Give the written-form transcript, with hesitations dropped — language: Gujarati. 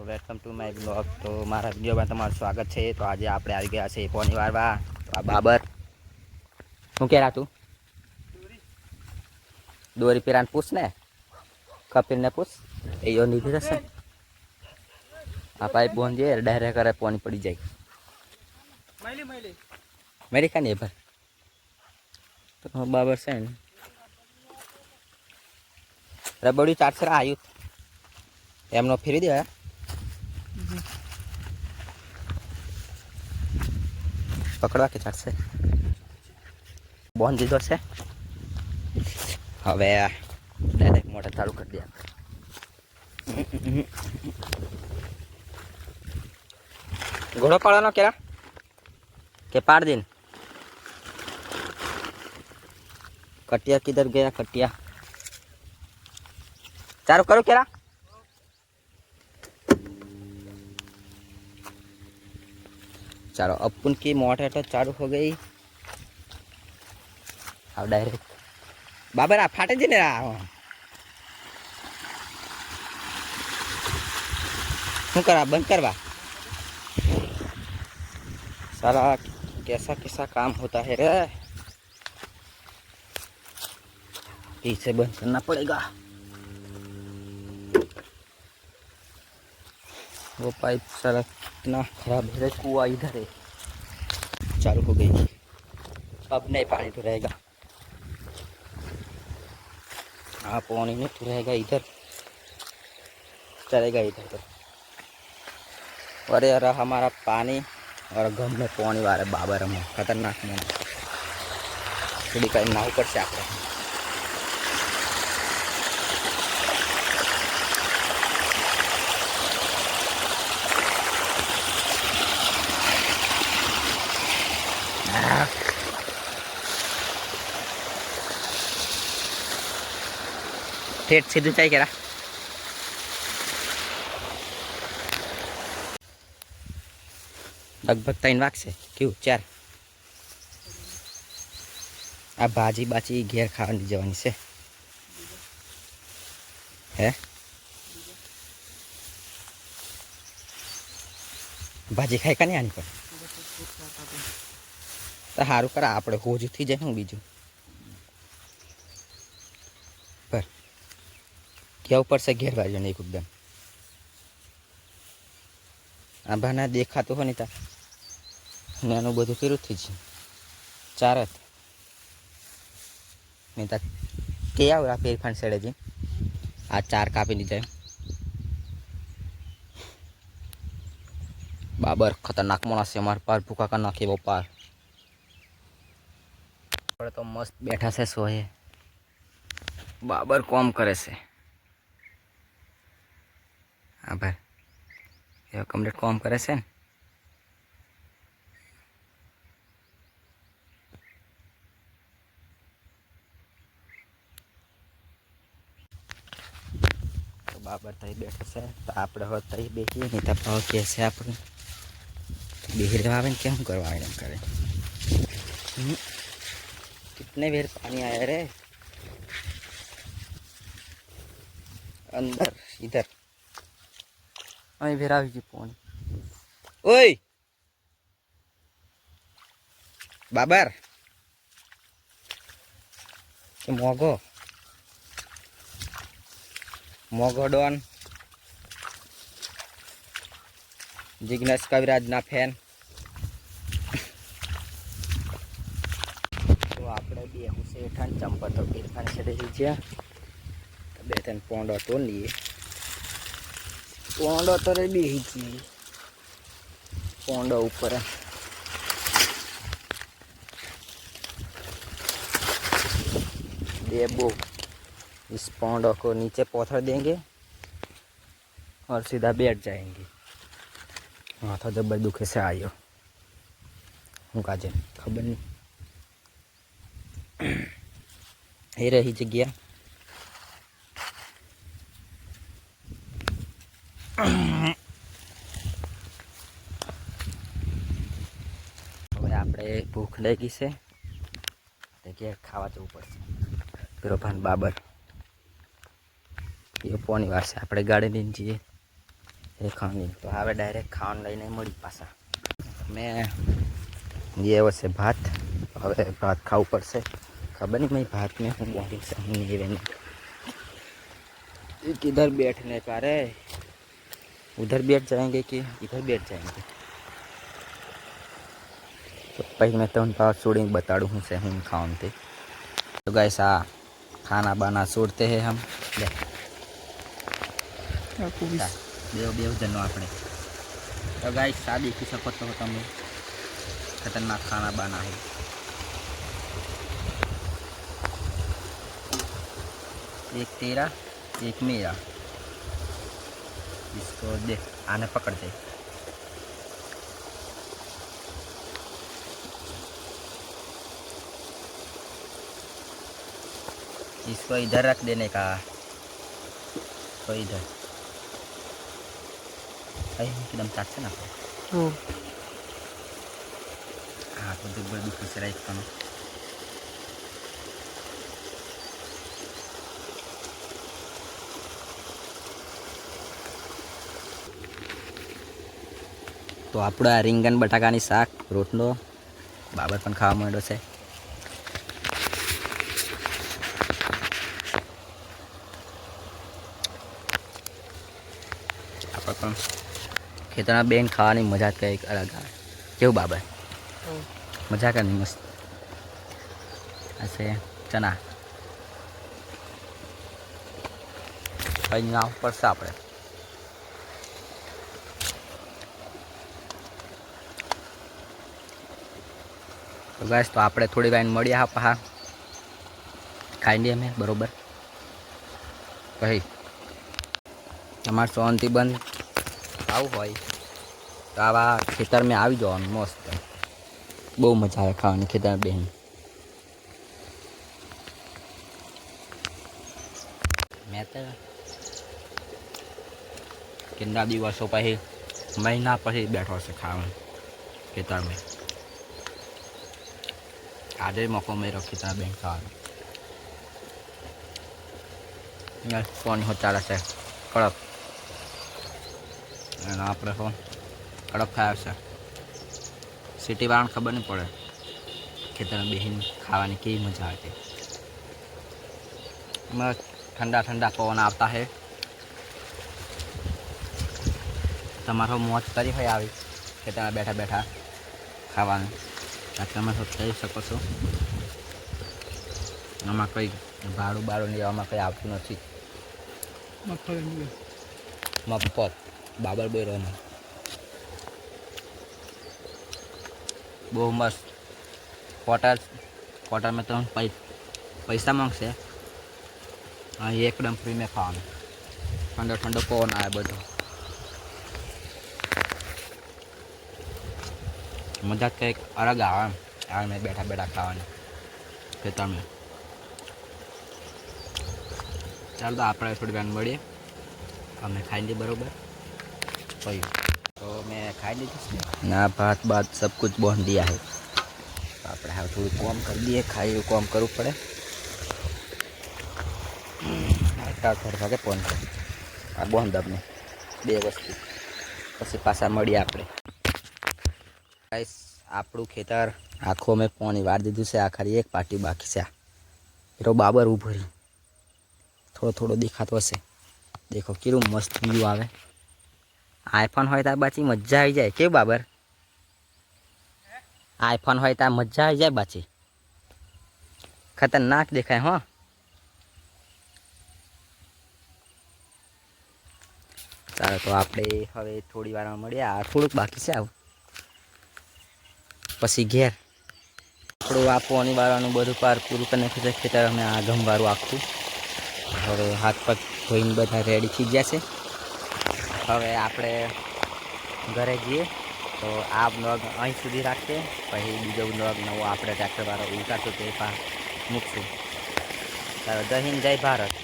Welcome to my blog. તો મારા વિડીયોમાં તમારું સ્વાગત છે. તો આજે આપણે આવી ગયા છે પોની વારવા. આ બાબર શું કહેરા તું? દોરી પેરાને પૂછ ને, કપિલને પૂછ, એ નીકળી જશે. આ પાઇપ બોન જે ડાયરેક્ટ કરે પોની પડી જાય. મેરી ખાની એ ભર તો બાબર છે ને રબડી ચાટસરા આવ્યું એમનો ફેરી દે. પકડવા કે ચાટશે બોન દીધો છે. હવે ડાયરેક્ટ મોટર ચાલુ કરી દે આપણે. ઘોડો પાડવાનો કેરા કે पाड़ दिन कटिया किधर गया? कटिया चालू करो केरा. चलो अपन की मोटर तो चालू हो गई. अब डायरेक्ट बाबर आ फाटे जी ने शू करा बंद करवा. सारा कैसा कैसा काम होता है रे. पीछे बंद करना पड़ेगा. वो पाइप सारा इतना खराब है. कुआ इधर है. चालू हो गई. अब नहीं पानी तो रहेगा. हाँ पानी नहीं तो रहेगा इधर. चलेगा इधर तो. अरे यार हमारा पानी और गम में पानी वाले बाबर हम खतरनाक में थोड़ी कहीं नाव पर से आप ठेठ सीधू चाहिए क्या लगभग 3 वाग से क्यों 4. आ भाजी बाजी घेर खावा जवानी से है. भाजी खाई का नहीं आनी पर तो हारू करा आपड़े होजू थी जाए हूँ बीजू पर क्या ऊपर से घेर बाजू नहीं एकदम आ भाना देखा तो हो नहीं था नानू बधु पीरू थी जी चारत नहीं था के आ पेड़ फंड सेड़े जी आ 4 कापी लीधे. बाबर खतरनाक मानस है हमारे पार भूखा का नाखे वो पार तो मस्त बैठा से सोए. बाबर कॉम करे से हाँ भाई ये कम्प्लीट कॉम करे से. तो बाबर तई बैठे से तो आप तई बेही नहीं तो भाव कैसे आप बेही रहा क्या करवा करे. कितने बेर पानी आया रे अंदर इधर अभी बेर आई पानी. ओए बाबर मोगो मोगो डॉन जिग्नेश कविराज ना फैन. तो आपने भी से चंपा तो इरफान से दीजिए बेतन पोंडो तो लिए पोंडो तो रे भी पोंडो ऊपर देबो. इस पोंडो को नीचे पौधर देंगे और सीधा बैठ जाएंगे. हाँ तो जबर दुखे से आयो हूँ काजे खबर नहीं ये रही जगह. હવે આપણે ભૂખ લાગી છે એટલે ઘેર ખાવા જવું પડશે. પેલો ભાન બાબર એ પોની વાર છે આપણે ગાડી લઈને જઈએ. એ ખાવાની તો હવે ડાયરેક્ટ ખાવાનું લઈને મળી પાછા મેં ये वो से भात હવે भात खाવું પડશે खबर नहीं मैं भात में हूँ बहुत से हूँ नहीं रहने किधर बैठने का रे उधर बैठ जाएंगे कि इधर बैठ जाएंगे तो पहले मैं तो उन पास शूटिंग बताड़ू हूँ से हूँ खाऊं थे तो गाइस खाना बाना छोड़ते हैं हम बेव बेव जनो अपने तो गाइस शादी की सको तो तमें खतरनाक खाना बना है एक तेरा एक मेरा इसको देख आने पकड़ दे इसको इधर रख देने का तो इधर एकदम चाट से ना हाँ तो जब दुखी से राइट करो तो આપણો આ રીંગણ બટાકાની શાક રોટલો બાબર પણ ખાવા માંડ્યો છે આપણે પણ ખેતરના બેન ખાવાની મજા જ કંઈક અલગ આવે કેવું બાબર મજા કરવાની મસ્ત ऐसे चना અહીંયા પડશે આપણે તો ગાઈસ તો આપણે થોડી વાર મળ્યા હા પહા ખાઈ લઈએ અમે બરોબર કહી તમારે શાંતિ બંધ આવું હોય તો આવા ખેતરમાં આવી જવાનું મસ્ત બહુ મજા આવે ખાવાની ખેતરમાં બેન મેં તો કેટલા દિવસો પછી મહિના પછી બેઠો છે ખાવાનું ખેતરમાં આજે મોકો મેળો ખેતરમાં બેન ખાવાનો પાણી હો ચાલે છે કડક અને આપણે હો કડક ખાય છે સિટી વાળાને ખબર નહીં પડે ખેતરમાં બેહીને ખાવાની કેવી મજા આવે એમાં ठंडा ठंडा पवन आता है તમારો મોજ કરી હોય આવી ખેતરમાં બેઠા બેઠા ખાવાનું તમે કહી શકો છો આમાં કંઈ ભાડું બાળું લેવામાં કંઈ આવતું નથી મફત બાબર બોયરોમાં બહુ મસ્ત ક્વાર્ટરમાં તમે પૈસા માંગશે एकदम फ्री में खाવાનું ઠંડો ઠંડો પવન આવે બધો મજા કંઈક અલગ આવે આવે મેં બેઠા બેઠા ખાવાની ખેતરમાં ચાલો તો આપણે થોડી વાર મળીએ અમે ખાઈ લઈએ બરોબર પછી તો મેં ખાઈ લીધું ના ભાત બાત सब कुछ बांध दिया है तो આપણે હવે થોડું કામ કરી દઈએ ખાઈ કામ કરવું પડે ભાગે ફોન આ બોંધ આપણે બે વસ્તુ પછી પાછા મળીએ આપણે ગાઈસ આપણું ખેતર આખું અમે પાણી વાર દીધું છે આ ખાલી એક પાટી બાકી છે એરો બાબર ઊભો રહી થોડો થોડો દેખાતો હશે દેખો કેવું મસ્ત વ્યૂ આવે આઈફોન હોય ત્યાં બાચી મજા આવી જાય કેવું બાબર આઈફોન હોય ત્યાં મજા આવી જાય બાચી ખતરનાક દેખાય હો ચાલો તો આપણે હવે થોડી વારમાં મળીએ આ થોડુંક બાકી છે આવું પછી ઘેર થોડું આ પોની વાળવાનું બધું પાર પૂરું કરી નાખ્યું છે ખેતર અમે આ ગમવાળું આખું હવે હાથ પગ ધોઈને બધા રેડી થઈ ગયા છે હવે આપણે ઘરે જઈએ તો આ બ્લોગ અહીં સુધી રાખીએ પછી બીજો બ્લોગ નવો આપણે ટ્રેક્ટરવાળો ઉતારશું તે મૂકશું જય હિન્દ જય ભારત